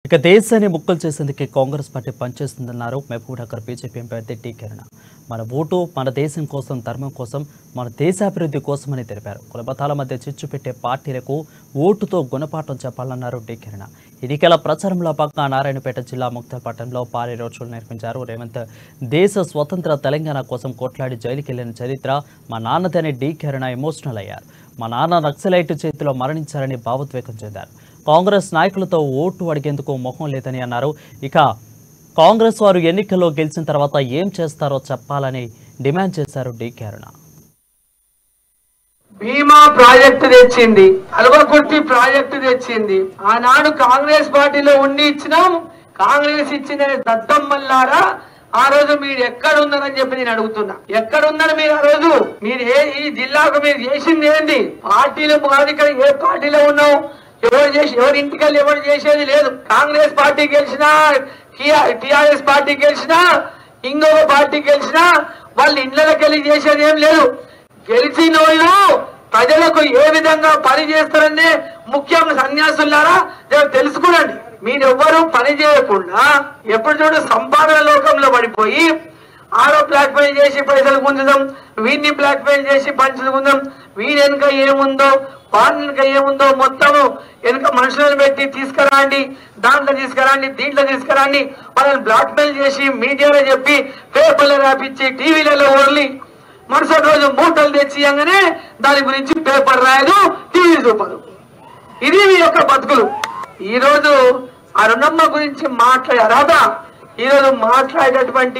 ఇక దేశాన్ని ముక్కలు చేసేందుకే కాంగ్రెస్ పార్టీ పనిచేస్తుందన్నారు Mahabubnagar BJP MP T Kiran. మన ఓటు మన దేశం కోసం, ధర్మం కోసం, మన దేశాభివృద్ధి కోసమని తెలిపారు. కులమతాల మధ్య చిచ్చు పెట్టే పార్టీలకు ఓటుతో గుణపాఠం చెప్పాలన్నారు టి కిరణ్. ఎన్నికల ప్రచారంలో భాగంగా నారాయణపేట జిల్లా ముక్తాపట్నంలో భారీ రోడ్ షోలు నిర్వహించారు. రేవంత్ దేశ స్వతంత్ర తెలంగాణ కోసం కొట్లాడి జైలుకి వెళ్లిన చరిత్ర మా నాన్నదని డి కిరణ్ ఎమోషనల్ అయ్యారు. మా నాన్న నక్సలైట్ చేతిలో మరణించారని భావోద్వేగం చెందారు. కాంగ్రెస్ నాయకులతో ఓటు అడిగేందుకు మొహం లేదని అన్నారు. ఇక కాంగ్రెస్ వారు ఎన్నికల్లో గెలిచిన తర్వాత ఏం చేస్తారో చెప్పాలని డిమాండ్ చేశారు డి కిరణ్. భీమా ప్రాజెక్టు తెచ్చింది, అల్వకుర్తి ప్రాజెక్టు తెచ్చింది. ఆనాడు కాంగ్రెస్ పార్టీలో ఉండి ఇచ్చినాం. కాంగ్రెస్ ఇచ్చిన దద్దమ్మల్లారా ఆ రోజు మీరు ఎక్కడున్నారని చెప్పి నేను అడుగుతున్నా. ఎక్కడున్నారు మీరు? ఆ రోజు మీరు ఈ జిల్లాకు మీరు చేసింది ఏంది? పార్టీలు ఇక్కడ ఏ పార్టీలో ఉన్నావు? ఎవరి ఇంటికెళ్ళి ఎవరు చేసేది లేదు. కాంగ్రెస్ పార్టీ గెలిచినా, టిఆర్ఎస్ పార్టీ గెలిచినా, ఇంకొక పార్టీ గెలిచినా వాళ్ళ ఇళ్లకి వెళ్ళి చేసేది ఏం లేదు. గెలిచిన వాళ్ళు ప్రజలకు ఏ విధంగా పని చేస్తారనే ముఖ్యం. సన్యాసులారా తెలుసుకోండి. మీరెవ్వరూ పని చేయకుండా ఎప్పుడు చూడు సంపాదన లోకంలో పడిపోయి ఆరో బ్లాక్మెయిల్ చేసి పైసలు గుంజుదాం, వీడిని బ్లాక్మెయిల్ చేసి పంచుకుందాం, వీడి వెనుక ఏముందో వాడి వెనుక ఏముందో మొత్తము వెనుక మనుషులను పెట్టి తీసుకురండి, దాంట్లో తీసుకురండి, దీంట్లో తీసుకురండి, వాళ్ళని బ్లాక్మెయిల్ చేసి మీడియాలో చెప్పి పేపర్లు రాపించి టీవీలలో ఓర్లి మరుసటి రోజు మూటలు తెచ్చియంగానే దాని గురించి పేపర్ రాయదు, టీవీ చూపదు. ఇది మీ యొక్క బతుకులు. ఈరోజు ఆ రుణమ్మ గురించి మాట్లాడారా? ఈరోజు మాట్లాడేటటువంటి